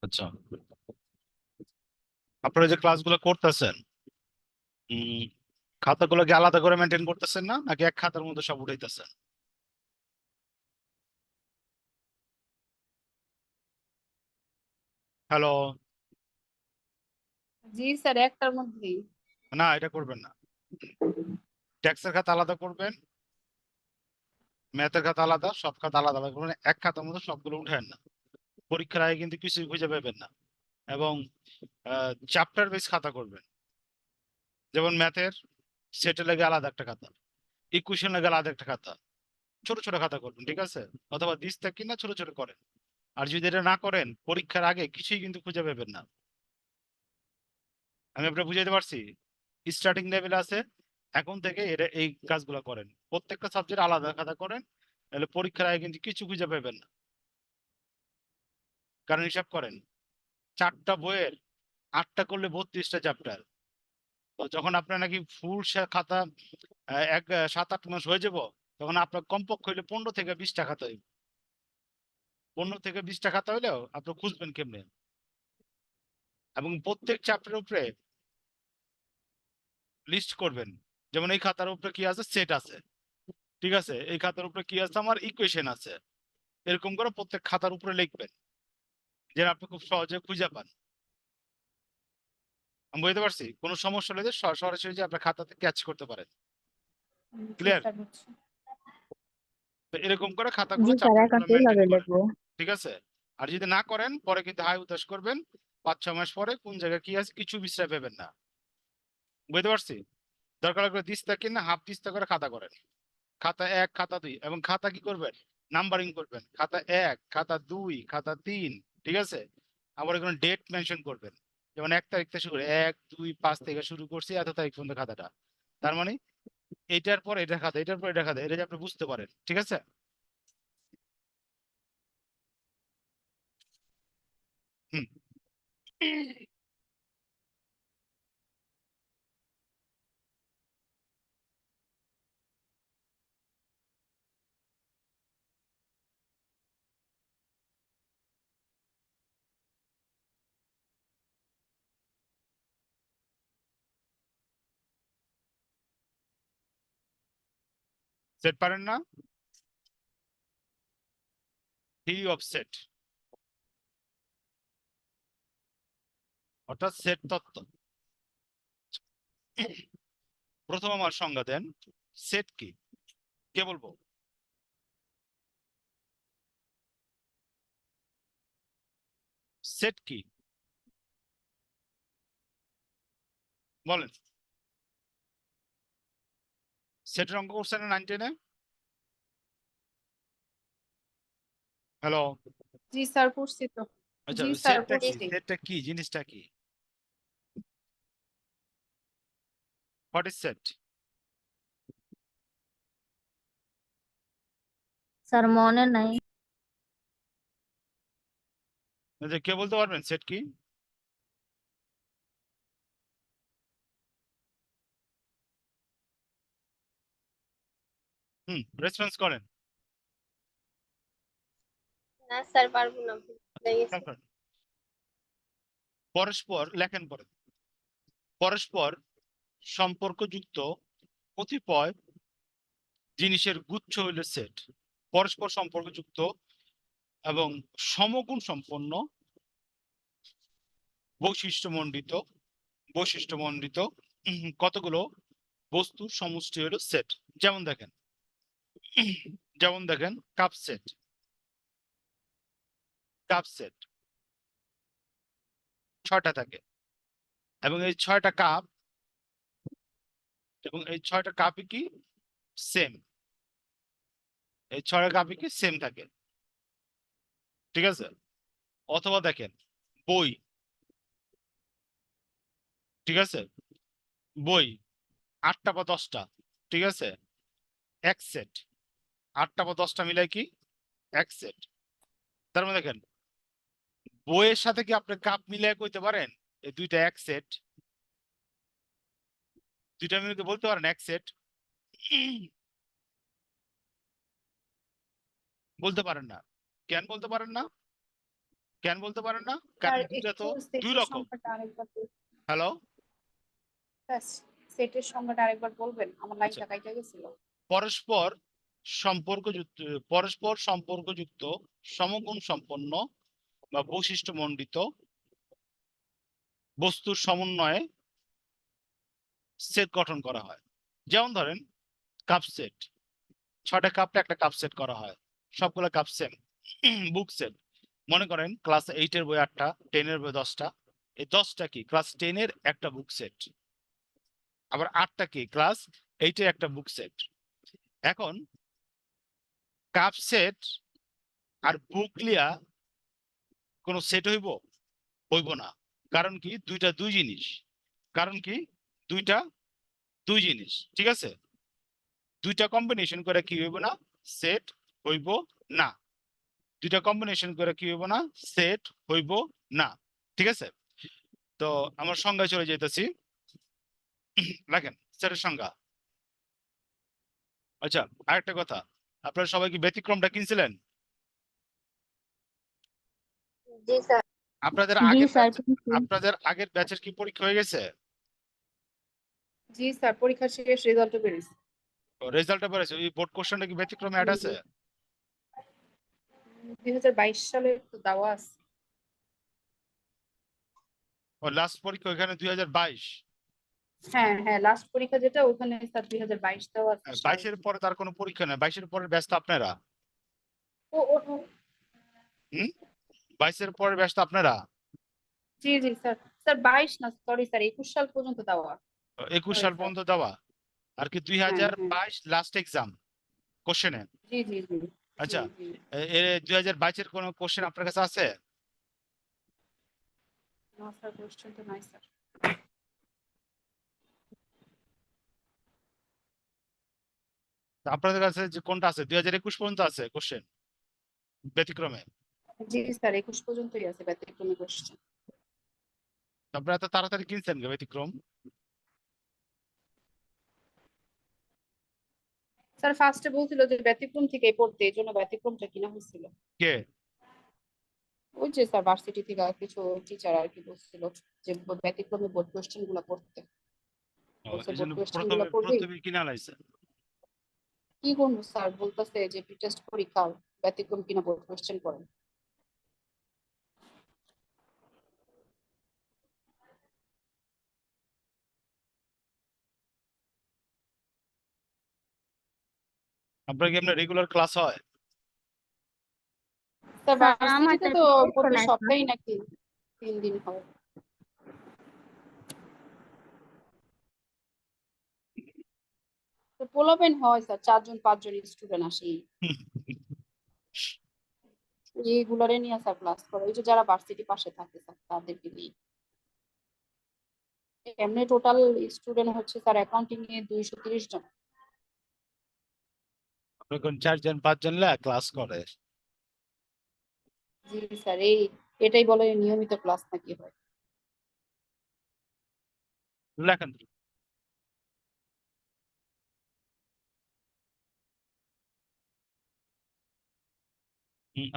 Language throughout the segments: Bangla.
আচ্ছা, আপনারা যে ক্লাসগুলো করতেছেন, উম খাতাগুলো কি আলাদা করে মেনটেন করতেছেন না, নাকি এক খাতার মধ্যে সব উঠাইতেছেন? হ্যালো? জি স্যার, একটার মধ্যেই। না, এটা করবেন না। ট্যাক্সের খাতা আলাদা করবেন, ম্যাথের খাতা আলাদা, সব খাতা আলাদা আলাদা করবেন। এক খাতার মধ্যে সবগুলো উঠেন না, পরীক্ষার আগে কিন্তু কিছুই খুঁজে পাবেন না। এবং চ্যাপ্টার বেস খাতা করবেন। যেমন ম্যাথের সেটের লাগে আলাদা একটা খাতা, ইকুয়েশন লাগে আলাদা একটা খাতা। ছোট ছোট খাতা করবেন, ঠিক আছে? অথবা দিস থাকি না, ছোট ছোট করেন। আর যদি এটা না করেন, পরীক্ষার আগে কিছুই কিন্তু খুঁজে পাবেন না। আমি আপনাকে বুঝাইতে পারছি? স্টার্টিং লেভেল আছে, এখন থেকে এটা এই কাজগুলো করেন, প্রত্যেকটা সাবজেক্ট আলাদা খাতা করেন। তাহলে পরীক্ষার আগে কিন্তু কিছু খুঁজে পাবেন না। কারণ হিসাব করেন, 4টা বইয়ের 8টা করলে 32টা চ্যাপ্টার। তো যখন আপনার নাকি ফুল খাতা 7-8 মাস হয়ে যাব, তখন আপনার কমপক্ষে হইলে 15 থেকে 20টা খাতা হইব। 15 থেকে 20টা খাতা হইলেও আপনি খুঁজবেন কেমনে? এবং প্রত্যেক চ্যাপ্টারের উপরে লিস্ট করবেন। যেমন এই খাতার উপরে কি আছে, সেট আছে, ঠিক আছে? এই খাতার উপরে কি আছে, আমার ইকুয়েশন আছে। এরকম করে প্রত্যেক খাতার উপরে লিখবেন, যেন আপনি খুব সহজে খুঁজে পান। আমি বুঝতে পারছি? কোনো সমস্যা হলে যে সরাসরি যে আপনার খাতাতে ক্যাচ করতে পারেন। জি ক্লিয়ার? স্যার, বুঝছি। তো এরকম করে জি খাতাগুলো স্যার, চ্যাপ্টার এখন গুলো মেনটেন এইভাবে করেন, লিখবো। ঠিক আছে? আর যদি না করেন, পরে কিন্তু হাই উতাস করবেন। 5-6 মাস পরে কোন জায়গায় কি আছে কিছু বিশ্রাম পাবেন না। বুঝতে পারছি? দরকার লাগলে দিস্তা কিনা হাফ দিস্তা করে খাতা করেন। খাতা 1, খাতা 2, এবং খাতা কি করবেন, নাম্বারিং করবেন। খাতা 1, খাতা 2, খাতা 3, ঠিক আছে? আবার এখানে ডেট মেনশন করবেন। যেমন 1 তারিখ থেকে শুরু করে 1, 2, 5 থেকে শুরু করছি, এত তারিখ পর্যন্ত খাতাটা। তার মানে এটার পর এটা খাতা, এটার পর এটা খাতা, এটা যে আপনি বুঝতে পারেন, ঠিক আছে? হুম। সেট পারেন না? থিওরি অফ সেট, অর্থাৎ সেট তত্ত্ব। প্রথম আমার সংজ্ঞা দেন, সেট কি? কে বলবো? সেট কি বলেন? সেটের অঙ্ক করছেন না 9-10-এ? হ্যালো? জি স্যার, পড়ছি তো। আচ্ছা, জি স্যার, সেটটা কি, পড়ছি। সেটটা কি জিনিসটা কি? What is set? স্যার মনে নাই। কে বলতে পারবেন সেট কি? রেসপন্স করেন। না স্যার, পারবো না, ভুলে গেছি। পরস্পর লেখেন পরে, পরস্পর সম্পর্কযুক্ত কতিপয় জিনিসের গুচ্ছ হইল সেট। পরস্পর সম্পর্কযুক্ত এবং সমগুণ সম্পন্ন বৈশিষ্ট্যমণ্ডিত বৈশিষ্ট্যমণ্ডিত কতগুলো বস্তুর সমষ্টি হলো সেট। যেমন দেখেন, যেমন দেখেন কাপ সেট। কাপ সেট 6টা থাকে, এবং এই 6টা কাপ, এবং এই 6টা কাপই কি সেম, এই 6টা কাপই কি সেম থাকে, ঠিক আছে? অথবা দেখেন বই, ঠিক আছে? বই 8টা বা 10টা, ঠিক আছে? এক সেট। 8টা বা 10টা মিলাই কি এক সেট। তার মানে দেখেন, বইয়ের সাথে কি আপনি কাপ মিলাই কইতে পারেন এই দুইটা এক সেট? দুইটা মিনিটে বলতে পারেন এক সেট, বলতে পারেন না। কেন বলতে পারেন না? কেন বলতে পারেন না? কারণ স্যার দুইটা তো একটু দুই সেটের রকম। সংখ্যাটা আরেকবার হ্যালো, সেটের সংখ্যাটা আরেকবার বলবেন, আমার আচ্ছা, লাইনটা কাইটা গেছিল। পরস্পর সম্পর্কযুক্ত, পরস্পর সম্পর্কযুক্ত, সমগুণ সম্পন্ন বা বৈশিষ্ট্য মণ্ডিত বস্তুর সমন্বয়ে সেট গঠন করা হয়। যেমন ধরেন কাপ সেট, 6টা কাপটা একটা কাপ সেট করা হয়, সবগুলো কাপ সেম। বুক সেট, মনে করেন ক্লাস 8-এর বই 8টা, 10-এর বই 10টা, এই 10টা কি ক্লাস 10-এর একটা বুক সেট, আবার 8টা কি ক্লাস 8-এর একটা বুক সেট। এখন কাপ সেট আর বুক লিয়া কোনো সেট হইব? হইব না। কারণ কি দুইটা দুই জিনিস, কারণ কি দুইটা দুই জিনিস, ঠিক আছে? দুইটা কম্বিনেশন করে কি হইব না? সেট হইব না। দুইটা কম্বিনেশন করে কি হইব না? সেট হইব না, ঠিক আছে? তো আমার সংজ্ঞায় চলে যেতেছি, দেখেন সেটের সংজ্ঞা। আচ্ছা, আরেকটা কথা, আপনারা সবাই কি ব্যতিক্রমটা কিনছিলেন? জি স্যার। আপনাদের জি আগের স্যার, ব্যাচ, আপনাদের আগের ব্যাচের কি পরীক্ষা হয়ে গেছে? জি স্যার, পরীক্ষা শেষ, রেজাল্টও বেরিয়েছে। রেজাল্টটা বেরোছে, ওই বোর্ড কোশ্চেনটা কি ব্যতিক্রমে অ্যাড আছে? 2022 সালে তো দেওয়া আছে। ও লাস্ট পরীক্ষা ওইখানে 2022। হ্যাঁ হ্যাঁ, লাস্ট পরীক্ষা যেটা ওখানে স্যার 2022 দেওয়া আছে সাল। 22-এর পরে তার কোনো পরীক্ষা নেই, 22-এর পরের ব্যাচ তো আপনারা। ও ও ও, হুম, 22-এর পরের ব্যাচ তো আপনারা। জি জি স্যার, স্যার 22 না, সরি স্যার 21 সাল পর্যন্ত দেওয়া। 21 সরি সাল স্যার। পর্যন্ত দেওয়া, আর কি হ্যাঁ হ্যাঁ, 2022 লাস্ট এক্সাম কোশ্চেনে। জি জি জি জি আচ্ছা, জি। 2022-এর কোনো কোশ্চেন আপনার কাছে আছে? না স্যার, কোশ্চেন তো নাই স্যার। তো আপনাদের কাছে যে কোনটা আছে 2021 পর্যন্ত আছে কোশ্চেন ব্যতিক্রমে? জি স্যার, 21 পর্যন্তই আছে ব্যতিক্রমী কোশ্চেন। আপনারা এত তাড়াতাড়ি কিনছেন কে ব্যতিক্রম? স্যার ফার্স্টে বলছিল যে ব্যতিক্রম থেকে পড়তে, এই জন্য ব্যতিক্রমটা কিনা হয়েছিল। কে? ওই যে স্যার ভার্সিটি থেকে আর কিছু টিচার আর কি বলছিল যে ব্যতিক্রমী বোর্ড কোশ্চেন গুলো পড়তে। বলছে এই বোর্ড জন্য কোশ্চেন গুলো প্রথমে পড়বি। প্রথমে কিনা লাইছে। কি করবো স্যার, বলতেছে যে টেস্ট পরীক্ষা ব্যতিক্রম কিনা বোর্ড কোশ্চেন পড়েন। আপনার কি আপনার রেগুলার ক্লাস হয়? স্যার আমার ভার্সিটিতে তো প্রতি নাই স্যার। সপ্তাহে নাকি 3 দিন হয়। তো পোলাপেন হয় স্যার, 4 জন 5 জন স্টুডেন্ট আসে, রেগুলারে নিয়ে স্যার ক্লাস করে, ওই যে যারা ভার্সিটি পাশে থাকে স্যার তাদেরকে নিয়ে। এমনি টোটাল স্টুডেন্ট হচ্ছে স্যার অ্যাকাউন্টিং এ 230 জন। আপনার কোন 4 জন 5 জন ক্লাস করে? জি স্যার, এটাই বলে নিয়মিত ক্লাস নাকি হয়। লেখেন।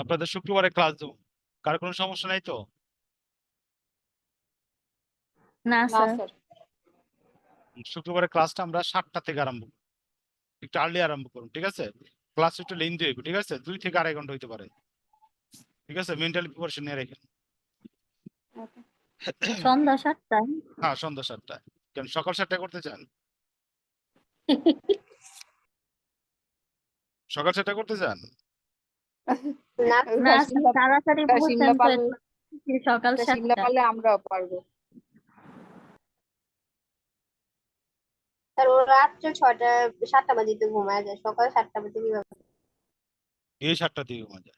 আপনাদের শুক্রবারে ক্লাস দেবো, কার কোনো সমস্যা নাই তো? না না স্যার। স্যার। শুক্রবারে ক্লাসটা আমরা 7টা থেকে আরম্ভ করব। একটু আর্লি আরম্ভ করুন, ঠিক আছে? ক্লাস একটু লেন্দি হইব, ঠিক আছে? 2 থেকে 2.5 ঘন্টা হইতে পারে, ঠিক আছে? মেন্টালি প্রিপারেশন নিয়ে রেখেন। সন্ধ্যা 7টায়? হ্যাঁ, সন্ধ্যা 7টায়। কেন সকাল 7টায় করতে চান? সকাল 7টায় করতে চান? না না স্যার, তাড়াতাড়ি বলছেন শিমলা তো পারলে, সকাল শিমলা 7টা। পারলে আমরাও পারবো। স্যার, ওরা রাত্রে 6টা 7টা বাজিতে ঘুমায় যায়, সকাল 7টা বাজে কিভাবে? এই 7টা থেকে মজা।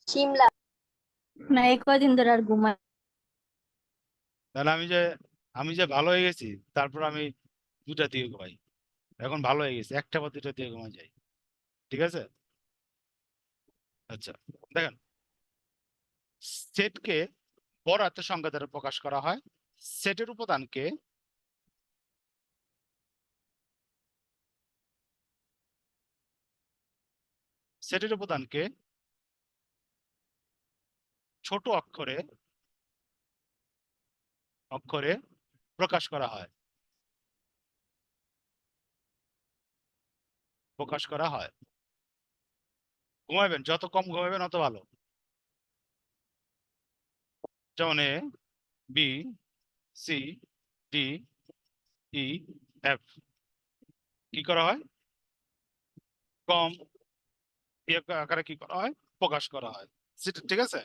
শিমলা। না, এই কয়দিন ধরে আর ঘুমায়। তাহলে আমি যে ভালো হয়ে গেছি, তারপর আমি 2টা দিয়ে ঘুমাই। এখন ভালো হয়ে গেছি, 1টা বা 2টা দিয়ে ঘুমাই যাই, ঠিক আছে? আচ্ছা, দেখেন, সেটকে বড় হাতের সংখ্যা দ্বারা প্রকাশ করা হয়, সেটের উপাদানকে ছোট অক্ষরে প্রকাশ করা হয়। ঘুমাবেন, যত কম ঘুমাবেন অত ভালো। যেমন এ, বি, সি, ডি, ই, এফ কি করা হয়? কম আকারে কি করা হয়? প্রকাশ করা হয়। ঠিক আছে,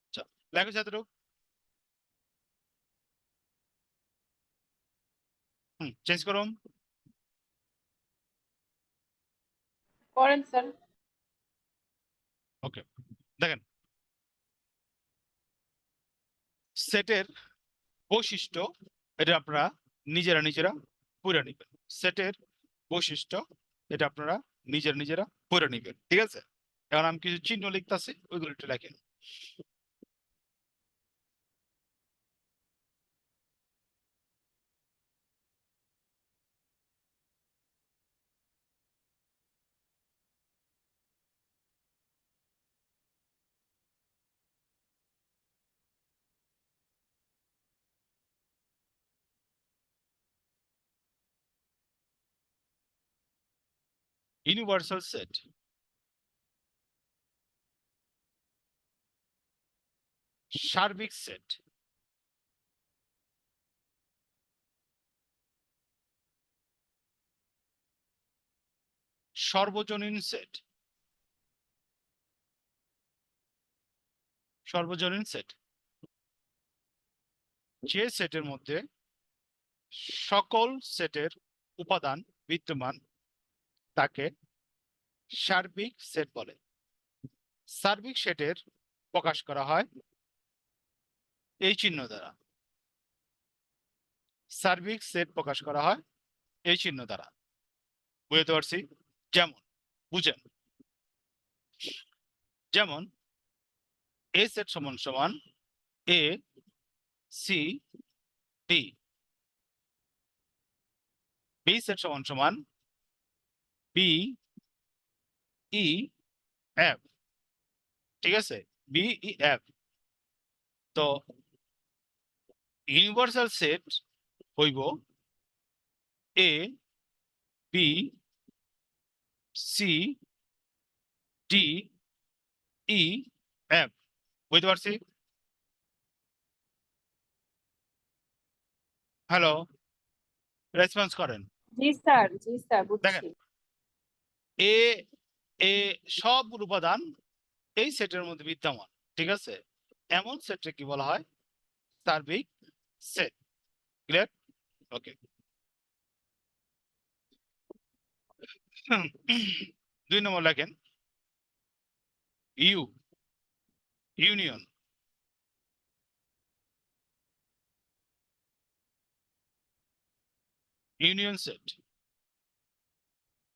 আচ্ছা লেখো ছাত্রক। চেঞ্জ করুন। করেন স্যার। ওকে, দেখেন সেটের বৈশিষ্ট্য, এটা আপনারা নিজেরা পড়ে নিবেন। সেটের বৈশিষ্ট্য এটা আপনারা নিজেরা পড়ে নিবেন, ঠিক আছে? এখন আমি কিছু চিহ্ন লিখতেছি, ওইগুলো একটু লেখেন। ইউনিভার্সাল সেট, সার্বিক সেট, সর্বজনীন সেট, যে সেটের মধ্যে সকল সেটের উপাদান বিদ্যমান তাকে সার্বিক সেট বলে। সার্বিক সেটের প্রকাশ করা হয় এই চিহ্ন দ্বারা। সার্বিক সেট প্রকাশ করা হয় এই চিহ্ন দ্বারা। বুঝতে পারছি? যেমন বুঝেন, যেমন এ সেট সমান সমান এ, সি, ডি। বি সেট সমান সমান বি, ই, এফ। ঠিক আছে, বি, ই, এফ। তো ইউনিভার্সাল সেট হইব এ, বি, সি, ডি, ই, এফ। বুঝতে পারছি? হ্যালো, রেসপন্স করেন। জি স্যার, জি স্যার, দেখেন বুঝছি। এ, এ সব উপাদান এই সেটের মধ্যে বিদ্যমান, ঠিক আছে? এমন সেটে কি বলা হয়? সার্বিক সেট। ক্লিয়ার? ওকে। 2 নম্বর লেখেন ইউনিয়ন। ইউনিয়ন সেট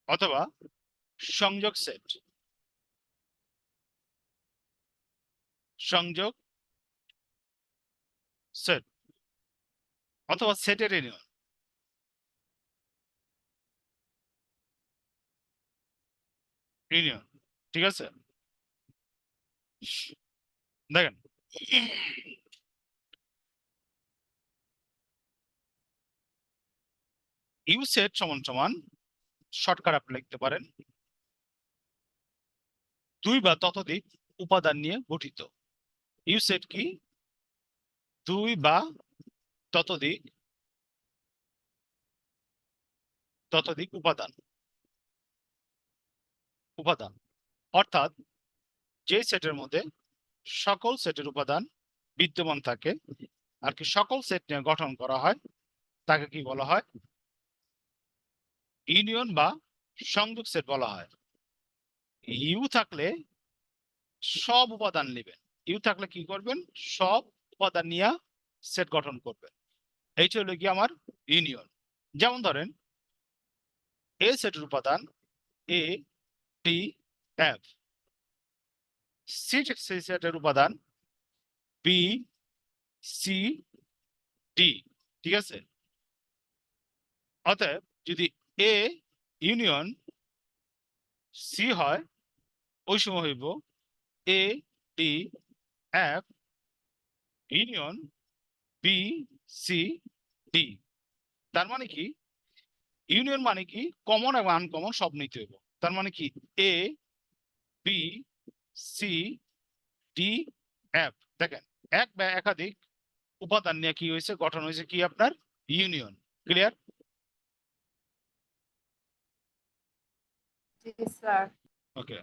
অথবা সংযোগ সেট। সংযোগ সেট অথবা সেটের ইউনিয়ন। ঠিক আছে, দেখেন ইউ সেট সমান সমান শর্টকাট আপনি লিখতে পারেন 2 বা ততোধিক উপাদান নিয়ে গঠিত। ইউ সেট কি? 2 বা ততোধিক উপাদান। অর্থাৎ যে সেটের মধ্যে সকল সেটের উপাদান বিদ্যমান থাকে আর কি সকল সেট নিয়ে গঠন করা হয় তাকে কি বলা হয়? ইউনিয়ন বা সংযোগ সেট বলা হয়। ইউ থাকলে সব উপাদান নেবেন। ইউ থাকলে কি করবেন? সব উপাদান নিয়ে সেট গঠন করবেন। এই হলো কি আমার ইউনিয়ন। যেমন ধরেন এ সেটের উপাদান এ, টি, এফ। সি সেটের উপাদান বি, সি, ডি, ঠিক আছে? অতএব যদি এ ইউনিয়ন সি হয় ওই সময় হইব A D F union B C D. তার মানে কি ইউনিয়ন মানে কি কমন এবং আনকমন সব নিতে হইব। তার মানে কি A B C D F, দেখেন এক বা একাধিক উপাদান নিয়ে কি হয়েছে, গঠন হয়েছে কি আপনার ইউনিয়ন। ক্লিয়ার? জি স্যার। ওকে,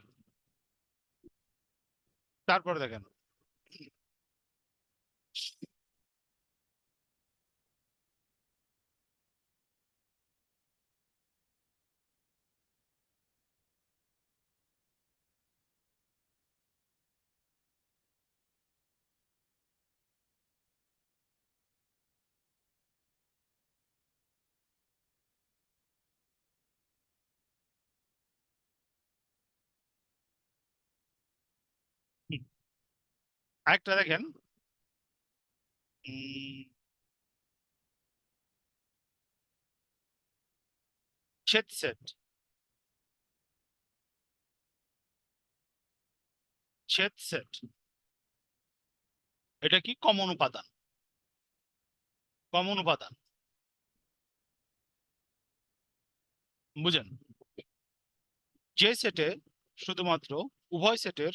তারপরে দেখেন আরেকটা দেখেন ছেদ সেট। ছেদ সেট এটা কি কমন উপাদান। কমন উপাদান বুঝেন, যে সেটে শুধুমাত্র উভয় সেটের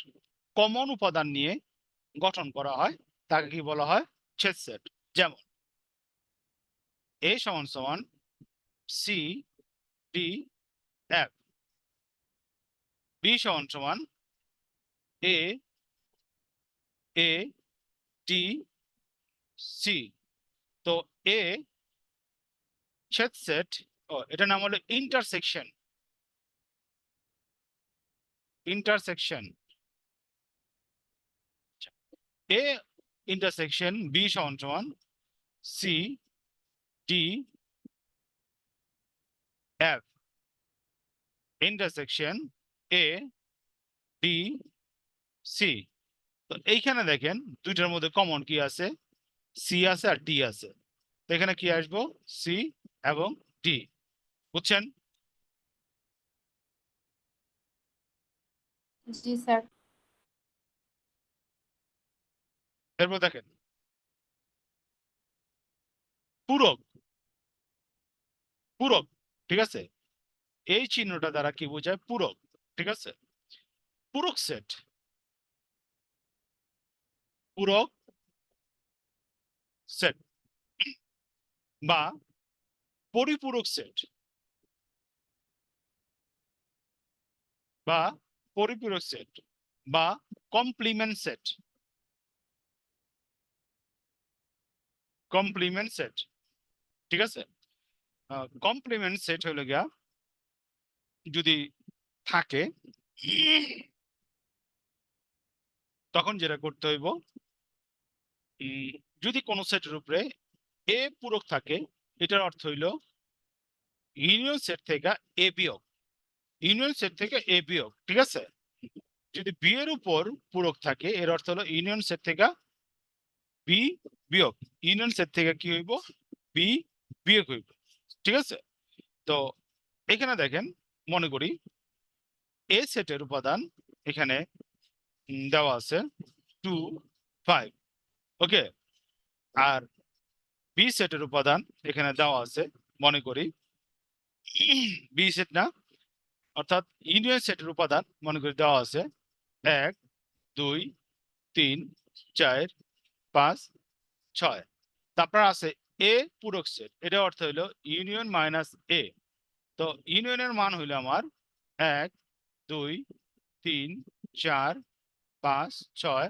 কমন উপাদান নিয়ে গঠন করা হয় তাকে কি বলা হয় ছেদ সেট। যেমন এ সমান সমান সি ডি এফ, বি সমান সমান এ এ ডি সি। তো এ ছেদ সেট, ও এটা নাম হলো intersection. Intersection A intersection B সমান সমান C D F intersection A D C. তো এইখানে দেখেন দুইটার মধ্যে কমন কি আছে, সি আছে আর ডি আছে। তো এখানে কি আসবো সি এবং ডি। বুঝছেন? জি স্যার। এরপর দেখেন পূরক। পূরক, ঠিক আছে? এই চিহ্নটা দ্বারা কি বোঝায় পূরক, ঠিক আছে? পূরক সেট, পূরক সেট বা পরিপূরক সেট বা পরিপূরক সেট বা কমপ্লিমেন্ট সেট। কমপ্লিমেন্ট সেট, ঠিক আছে? কমপ্লিমেন্ট সেট হলো গিয়া যদি থাকে তখন যেটা করতে হইব যদি কোন সেটের উপরে এ পূরক থাকে এটার অর্থ হইলো ইউনিয়ন সেট থেকে এ বিয়োগ, ইউনিয়ন সেট থেকে এ বিয়োগ, ঠিক আছে? যদি বি এর উপর পূরক থাকে এর অর্থ হলো ইউনিয়ন সেট থেকে বি বিয়োগ, ইউনিয়ন সেট থেকে কি হইব বি বিয়োগ হইব, ঠিক আছে? তো এখানে দেখেন মনে করি এ সেটের উপাদান এখানে দেওয়া আছে 2 5, ওকে? আর বি সেটের উপাদান এখানে দেওয়া আছে মনে করি বি সেট না, অর্থাৎ ইউনিয়ন সেটের উপাদান মনে করি দেওয়া আছে 1 2 3 4 5 6। তারপর আছে এ পূরক সেট, এটা অর্থ হইলো ইউনিয়ন মাইনাস এ। তো ইউনিয়নের মান হইলো আমার 1 2 3 4 5 6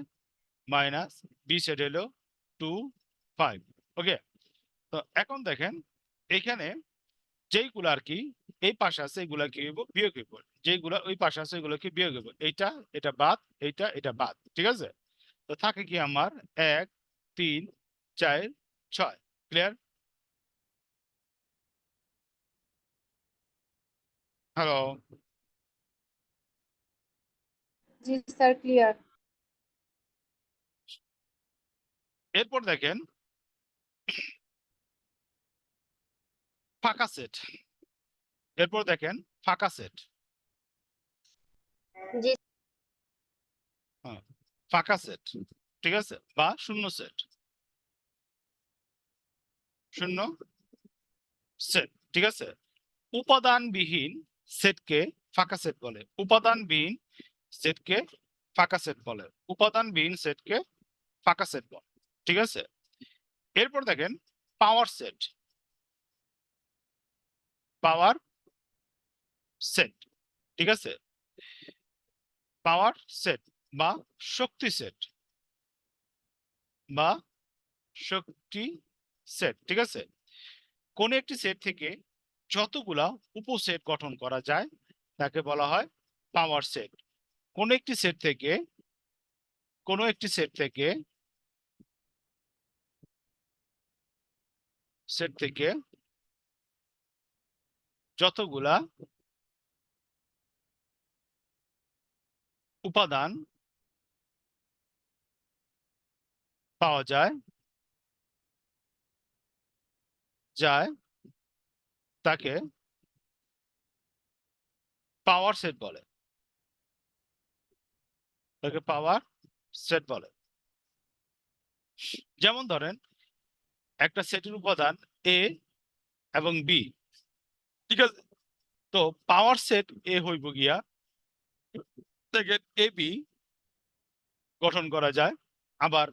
মাইনাস বি সেট হলো 2 5, ওকে? তো এখন দেখেন এইখানে যেইগুলো আর কি এই পাশে আছে এগুলা কি হইব বিয়োগ হইব, যেগুলা ওই পাশে আছে এগুলো কি বিয়োগ হইব, এইটা এটা বাদ এইটা এটা বাদ, ঠিক আছে? তো থাকে কি আমার 1 3 4 6। ক্লিয়ার? হ্যালো? জি স্যার, ক্লিয়ার। এরপর দেখেন ফাঁকা সেট। এরপর দেখেন ফাঁকা সেট। জি হ্যাঁ, ফাঁকা সেট, ঠিক আছে, বা শূন্য সেট। শূন্য সেট, ঠিক আছে। উপাদানবিহীন সেটকে ফাঁকা সেট বলে। উপাদানবিহীন সেটকে ফাঁকা সেট বলে। উপাদানবিহীন সেটকে ফাঁকা সেট বলে, ঠিক আছে। এরপর দেখেন পাওয়ার সেট। পাওয়ার সেট, ঠিক আছে। পাওয়ার সেট বা শক্তি সেট, বা শক্তি সেট, ঠিক আছে। কোন একটি সেট থেকে যতগুলা উপসেট গঠন করা যায় তাকে বলা হয় পাওয়ার সেট। কোন একটি সেট থেকে কোন একটি সেট থেকে যতগুলা উপাদান পাওয়া যায় তাকে পাওয়ার সেট বলে। তাকে পাওয়ার সেট বলে। যেমন ধরেন একটা সেটের উপাদান এ এবং বি, ঠিক আছে। তো পাওয়ার সেট এ হইব গিয়া থেকে এ বি গঠন করা যায়। আবার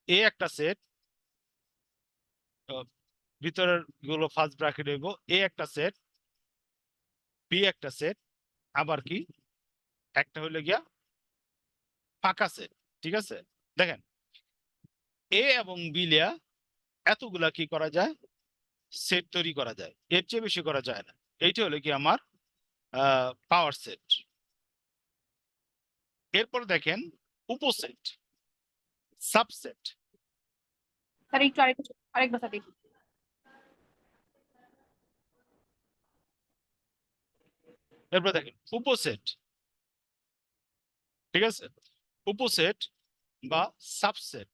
এ একটা সেট, ভিতরের গুলো ফার্স্ট ব্র্যাকেট হইব এ একটা সেট, বি একটা সেট, আবার কি একটা হইলে গিয়া ফাঁকা সেট, ঠিক আছে। দেখেন এ এবং বি লিয়া এতগুলা কি করা যায়, সেট তৈরি করা যায়, এর চেয়ে বেশি করা যায় না। এইটা হলো কি আমার পাওয়ার সেট। এরপর দেখেন উপসেট, সাবসেট। স্যার একটু আরেকবার স্যার একটু। এরপর দেখেন উপসেট, ঠিক আছে। উপসেট বা সাবসেট।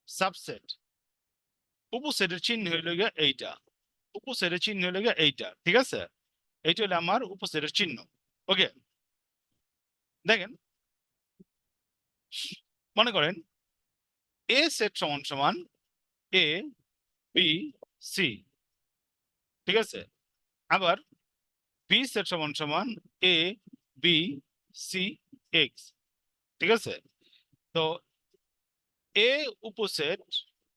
সাবসেট, উপসেটের চিহ্ন হইল গিয়া এইটা। উপসেটের চিহ্ন হইল গিয়া এইটা, ঠিক আছে। এইটা হলো আমার উপসেটের চিহ্ন। ওকে, দেখেন মনে করেন এ সেট সমান সমান এ বি সি, ঠিক আছে। আবার বি সেট সমান সমান এ বি সি এক্স, ঠিক আছে। তো এ উপসেট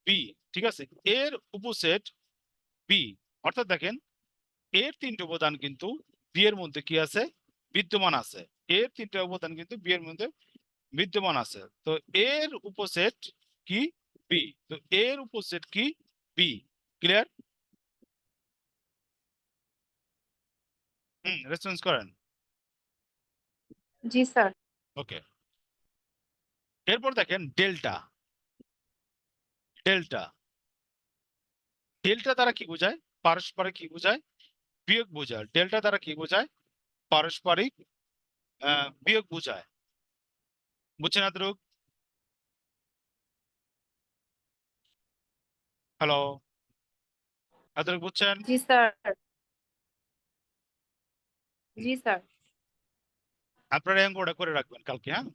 বি, ঠিক আছে, এর উপসেট বি। অর্থাৎ দেখেন এর তিনটে উপাদান কিন্তু বি এর মধ্যে কি আছে, বিদ্যমান আছে। এর তিনটে উপাদান কিন্তু বি এর মধ্যে বিদ্যমান আছে। তো এর উপসেট কি, বি। তো এর উপসেট কি, বি। ক্লিয়ার? রেসপন্স করেন। জি স্যার। ওকে, এরপর দেখেন ডেল্টা। ডেল্টা, ডেল্টা দ্বারা কি বোঝায়, পারস্পরিক কি বোঝায়, বিয়োগ বোঝায়। ডেল্টা দ্বারা কি বোঝায়, পারস্পরিক বিয়োগ বোঝায়। বুঝছেন আদ্রুক? হ্যালো আদ্রুক, বুঝছেন? জি স্যার। জি স্যার। আপনারা এই অঙ্কটা করে রাখবেন কালকে, হ্যাঁ।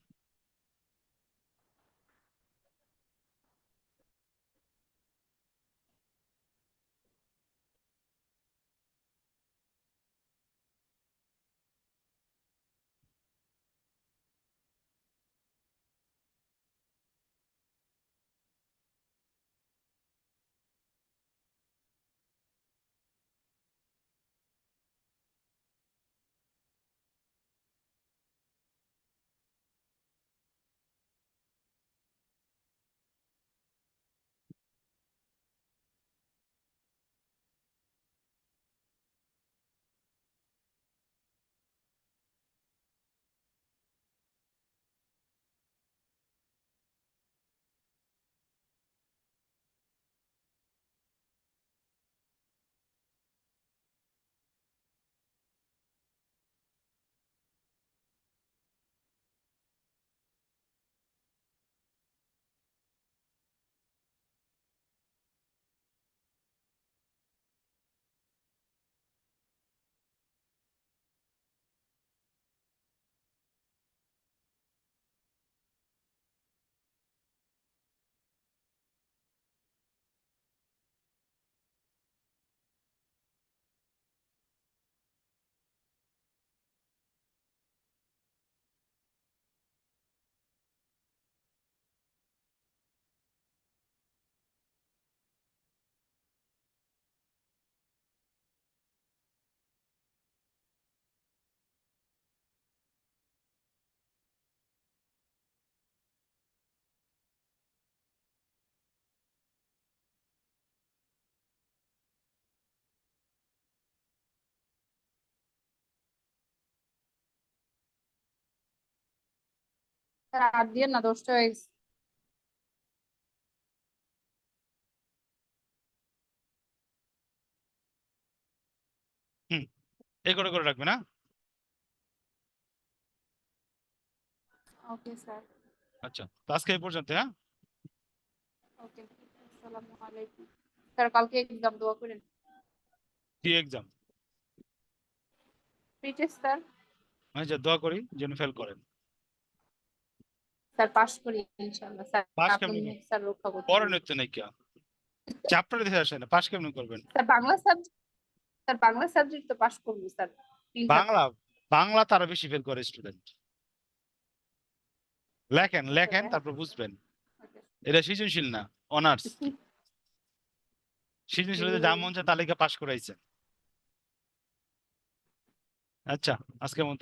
স্যার আর দিয়ে না 10টা হয়ে গেছে। হুম, এই করে রাখবে না? Okay sir. আচ্ছা, তো আজকে এই পর্যন্ত, হ্যাঁ? ওকে, আসসালামু আলাইকুম। স্যার কালকে এক্সাম দোয়া করেন। কি এক্সাম? Pretest sir. আমি যে দোয়া করি যেন ফেল করেন। স্যার পাস করি ইনশাআল্লাহ স্যার। পাস আপনার কেমনে মুখ স্যার রক্ষা করতে পড়েন তো নাকি? চ্যাপ্টার দেখে আসে না, পাস কেমনে করবেন? স্যার বাংলা সাবজেক্ট তো পাস করবো স্যার। তিনটা বাংলা বাংলা তারা বেশি ফেল করে স্টুডেন্ট। লেখেন লেখেন তারপর বুঝবেন। এটা সৃজনশীল না, অনার্স। সৃজনশীল যা মন চায় তালিকা পাস করাইছে। আচ্ছা, আজকের মতো